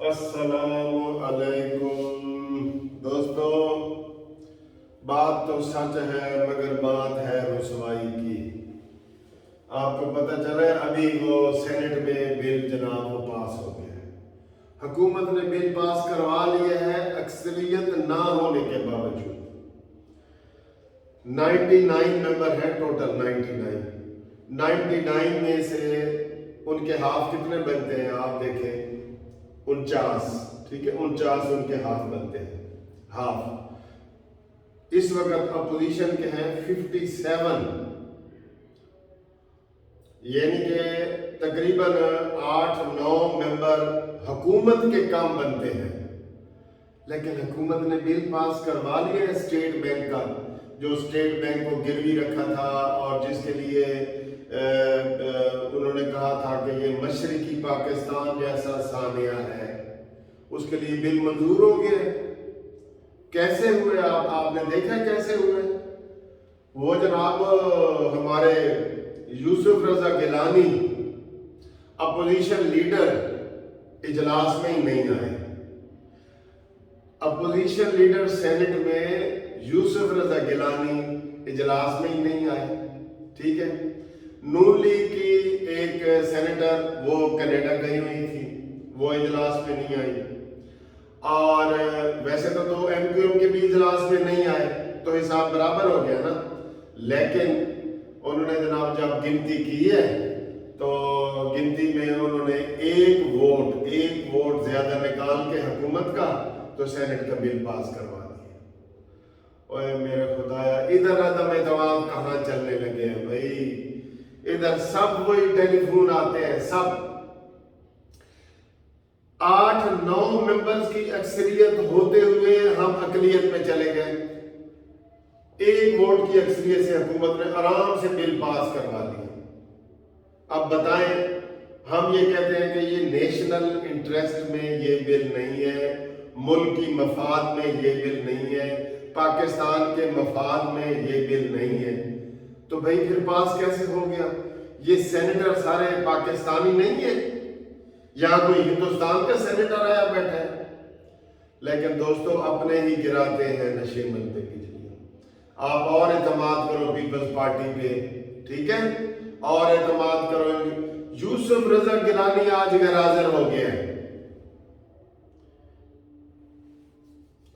अस्सलाम अलैकुम दोस्तों, बात तो सच है मगर बात है रुसवाई की। आपको पता चला है अभी वो सेनेट में बिल जनाब वो पास हो गया है। हुकूमत ने बिल पास करवा लिया है अक्सरियत ना होने के बावजूद। 99 मेंबर है टोटल, 99 में से उनके हाथ कितने बनते हैं आप देखें, 49। ठीक है, 49 उनके हाथ बनते हैं, हाफ। इस वक्त अपोजिशन के हैं 57, यानी कि तकरीबन 8-9 मेंबर हुकूमत के काम बनते हैं। लेकिन हुकूमत ने बिल पास करवा लिया है स्टेट बैंक का, जो स्टेट बैंक को गिरवी रखा था और जिसके लिए उन्होंने कहा था कि ये मशरकी पाकिस्तान जैसा सानिया है, उसके लिए बिल मंजूर हो गए। कैसे हुए आपने देखा कैसे हुए? वो जनाब हमारे यूसुफ रजा गिलानी अपोजिशन लीडर इजलास में ही नहीं आए। अपोजिशन लीडर सेनेट में यूसुफ रजा गिलानी इजलास में ही नहीं आए। ठीक है, नून लीग की एक सेनेटर वो कनाडा गई हुई थी, वो इजलास में नहीं आई। और वैसे तो दो एमक्यूएम के भी इजलास में नहीं आए, तो हिसाब बराबर हो गया ना। लेकिन उन्होंने जनाब जब गिनती की है तो गिनती में उन्होंने एक वोट ज्यादा निकाल के हुकूमत का तो सेनेट का बिल पास करवा दिया। ओए मेरे खुदाया, इधर अदम एतमाद कहाँ चलने लगे हैं भाई। इधर सब वही टेलीफोन आते हैं, सब 8-9 मेंबर्स की अक्सरियत होते हुए हम अकलियत में चले गए। एक वोट की अक्सरियत से हुकूमत ने आराम से बिल पास करवा दिया। अब बताएं, हम ये कहते हैं कि ये नेशनल इंटरेस्ट में ये बिल नहीं है, मुल्क की मफाद में ये बिल नहीं है, पाकिस्तान के मफाद में ये बिल नहीं है, तो भाई फिर पास कैसे हो गया? ये सेनेटर सारे पाकिस्तानी नहीं है, यहाँ कोई हिंदुस्तान का सेनेटर आया बैठा है। लेकिन दोस्तों अपने ही गिराते हैं नशेमन पे बिजलियां। आप और एतमाद करो पीपल्स पार्टी पे, ठीक है, और एतमाद करो। यूसुफ रजा गिलानी आज गैर हाजिर हो गया है।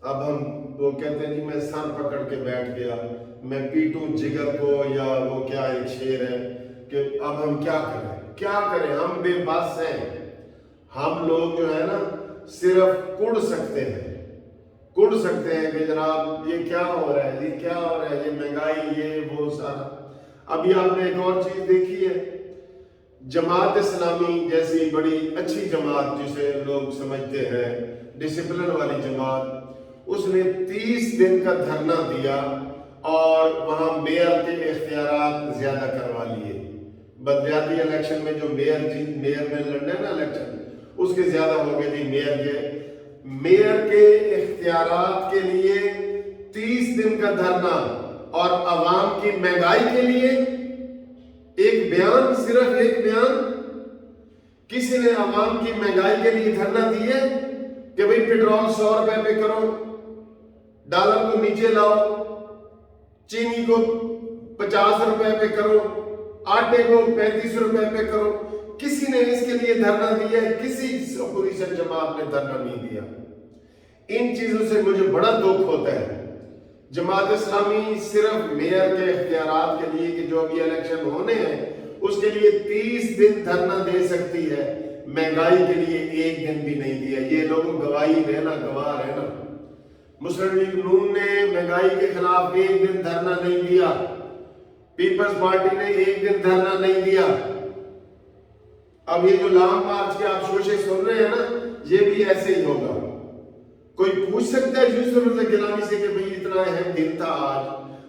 अब हम वो कहते हैं जी मैं सर पकड़ के बैठ गया, मैं पीटूं जिगर को, या वो क्या एक शेर है कि अब हम क्या करें, हम बेबस हैं। हम लोग जो है ना सिर्फ कुड़ सकते हैं कि जनाब ये क्या हो रहा है, ये महंगाई, ये वो सारा। अभी आपने एक और चीज देखी है, जमात इस्लामी जैसी बड़ी अच्छी जमात जिसे लोग समझते हैं डिसिप्लिन वाली जमात, उसने 30 दिन का धरना दिया और वहां मेयर के इख्तियारात ज्यादा करवा लिए। बलदियाती इलेक्शन में जो मेयर में लड़ने ना इलेक्शन, उसके ज्यादा हो गए जी मेयर के इख्तियारात के लिए 30 दिन का धरना, और अवाम की महंगाई के लिए एक बयान, सिर्फ एक बयान। किसी ने अवाम की महंगाई के लिए धरना दिए कि भाई पेट्रोल 100 रुपए पे करो, डॉलर को नीचे लाओ, चीनी को 50 रुपए पे करो, आटे को 35 रुपए पे करो। किसी ने इसके लिए धरना दिया है? किसी अपोजिशन जमात ने धरना नहीं दिया। इन चीजों से मुझे बड़ा दुख होता है। जमात इस्लामी सिर्फ मेयर के इख्तियारात के लिए कि जो भी इलेक्शन होने हैं उसके लिए 30 दिन धरना दे सकती है, महंगाई के लिए एक दिन भी नहीं दिया। ये लोग गवाह रहना। मुस्लिम लीग नून ने महंगाई के खिलाफ एक दिन धरना नहीं दिया, पीपल्स पार्टी ने एक दिन धरना नहीं दिया। अब ये जो लॉन्ग मार्च के आप शोशे सुन रहे हैं ना, ये भी ऐसे ही होगा। कोई पूछ सकता है यूसुफ रजा गिलानी से कि भाई इतना अहम दिन था आज,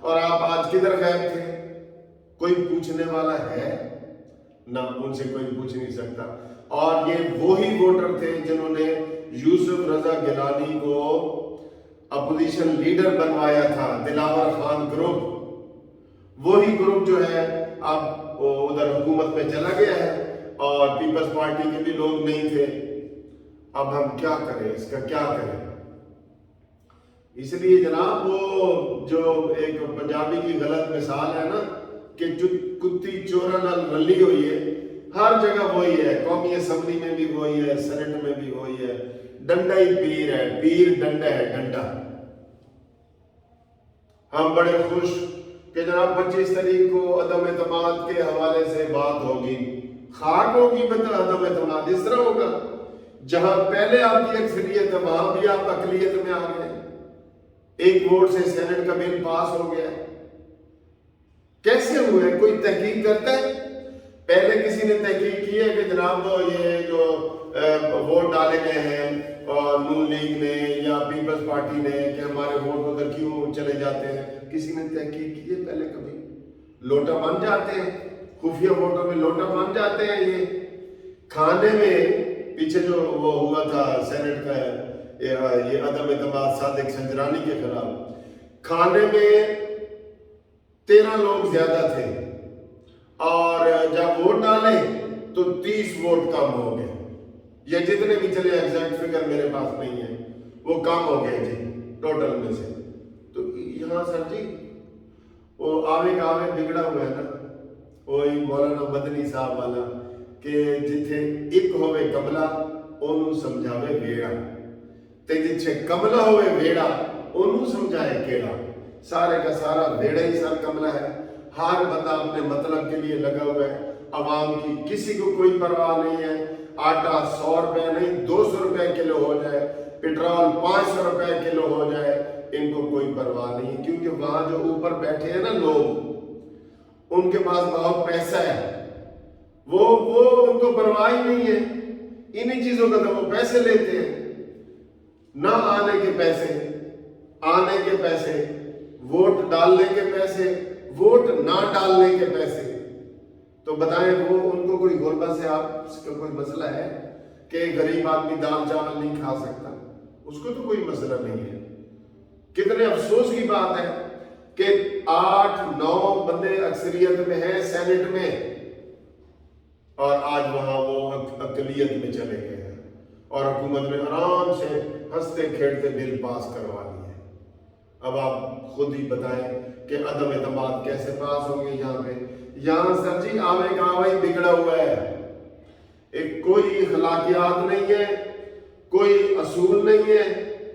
और आप आज किधर गए थे? कोई पूछने वाला है ना, उनसे कोई पूछ नहीं सकता। और ये वही वोटर थे जिन्होंने यूसुफ रजा गिलानी को अपोजिशन लीडर बनवाया था, दिलावर खान ग्रुप। वही ग्रुप जो है अब उधर हुकूमत में चला गया है, और पीपल्स पार्टी के भी लोग नहीं थे। اب ہم کیا کریں، اس کا کیا کریں؟ اس لیے جناب وہ جو ایک پنجابی کی غلط مثال ہے نا کہ کتی چورا نال رلی ہوئی ہے، ہر جگہ وہی ہے، قومی اسمبلی میں بھی وہی ہے، سینٹ میں بھی وہی ہے، ڈنڈا ہی پیر ہے، پیر ڈنڈا ہے، ڈنڈا۔ ہم بڑے خوش کہ جناب 25 تاریخ کو عدم اعتماد کے حوالے سے بات ہوگی، خاک ہوگی بتا عدم اعتماد اس طرح ہوگا جہاں پہلے آپ کی اکثریت ہے وہاں بھی آپ اقلیت میں آ گئے، ایک ووٹ سے سینٹ کا بل پاس ہو گیا۔ کیسے ہوئے؟ کوئی تحقیق کرتا ہے؟ پہلے کسی نے تحقیق کی ہے کہ جناب یہ جو ووٹ ڈالے گئے ہیں اور نون لیگ نے یا پیپلز پارٹی نے کہ ہمارے ووٹ ادھر کیوں چلے جاتے ہیں؟ کسی نے تحقیق کی ہے پہلے کبھی؟ لوٹا بن جاتے ہیں، خفیہ ووٹوں میں لوٹا بن جاتے ہیں۔ یہ کھانے میں پیچھے جو وہ ہوا تھا سینٹ کا یہ عدم اعتماد صادق سنجرانی کے خلاف، کھانے میں 13 لوگ زیادہ تھے اور جب ووٹ ڈالے تو 30 ووٹ کم ہو گئے، یہ جتنے بھی چلے ایگزیکٹ فگر میرے پاس نہیں ہے، وہ کم ہو گئے جی ٹوٹل میں سے۔ تو یہاں سر جی وہ آوے کا آوے بگڑا ہوا ہے نا، وہی مولانا مدنی صاحب والا کہ جتھے ایک ہوئے کملا انہوں سمجھاوے ویڑا، تے جتھے کملا ہوئے ویڑا انہوں سمجھائے کیڑا۔ سارے کا سارا ویڑا ہی سر کملا ہے، ہر بندہ اپنے مطلب کے لیے لگا ہوا ہے، عوام کی کسی کو کوئی پرواہ نہیں ہے۔ آٹا 100 روپے نہیں 200 روپے کلو ہو جائے، پیٹرول 500 روپے کلو ہو جائے، ان کو کوئی پرواہ نہیں ہے، کیونکہ وہاں جو اوپر بیٹھے ہیں نا لوگ، ان کے پاس بہت پیسہ ہے، وہ ان کو پرواہ ہی نہیں ہے انہی چیزوں کا، تو وہ پیسے لیتے ہیں، نہ آنے کے پیسے، آنے کے پیسے، ووٹ ڈالنے کے پیسے، ووٹ نہ ڈالنے کے پیسے۔ تو بتائیں وہ ان کو کوئی غربت سے آپ کا کوئی مسئلہ ہے کہ غریب آدمی دال چاول نہیں کھا سکتا؟ اس کو تو کوئی مسئلہ نہیں ہے۔ کتنے افسوس کی بات ہے کہ 8-9 بندے اکثریت میں ہیں سینٹ میں، اور آج وہاں وہ اقلیت میں چلے گئے ہیں اور حکومت میں آرام سے ہنستے کھیلتے بل پاس کروا لیے۔ اب آپ خود ہی بتائیں کہ عدم اعتماد کیسے پاس ہوں گے یہاں پہ؟ یہاں سر جی آوے کا آوے ہی بگڑا ہوا ہے، ایک کوئی اخلاقیات نہیں ہے، کوئی اصول نہیں ہے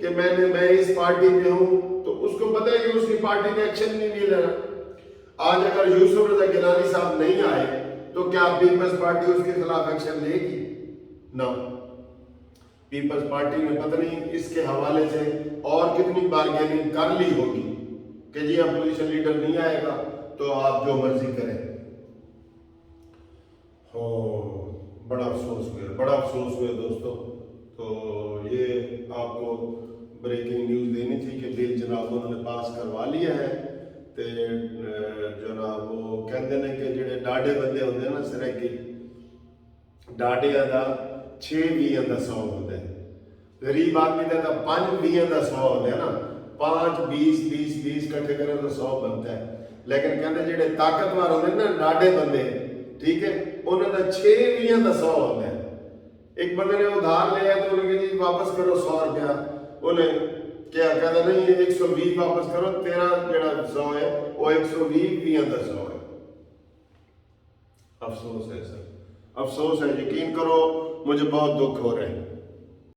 کہ میں اس پارٹی میں ہوں تو اس کو پتہ ہے کہ اس کی پارٹی نے ایکشن نہیں لے رہا۔ آج اگر یوسف رضا گیلانی صاحب نہیں آئے تو کیا پیپلز پارٹی اس کے خلاف ایکشن لے گی؟ نہ، پیپلز پارٹی نے پتہ نہیں اس کے حوالے سے اور کتنی بارگیننگ کر لی ہوگی کہ جی اپوزیشن لیڈر نہیں آئے گا تو آپ جو مرضی کریں۔ بڑا افسوس ہوئے، بڑا افسوس ہوئے دوستو۔ تو یہ آپ کو بریکنگ نیوز دینی تھی کہ بل جناب انہوں نے پاس کروا لیا ہے، تے جناب وہ کہتے ہیں کہ جڑے ڈاڈے بندے ہوتے ہیں نا سرکی ڈاڈے دا 6-20 دا 100 ہوتا ہے، غریب آدمی دا 5-20 دا 100 ہوتا ہے نا، 5-20 کٹھے کریں تو 100 بنتا ہے۔ لیکن کہتے جڑے طاقتور ہوتے ہیں نا ڈاڈے بندے، ٹھیک ہے، انہوں دا 6-20 دا 100 ہوتا ہے۔ ایک بندے نے ادھار لیا تو انہوں نے کہا جی واپس کرو 100 روپیہ، انہیں کیا کہتا نہیں 120 واپس کرو، تیرا جڑا 100 ہے وہ 120 دا 100 ہے۔ افسوس ہے سر، افسوس ہے، یقین کرو مجھے بہت دکھ ہو رہے ہیں۔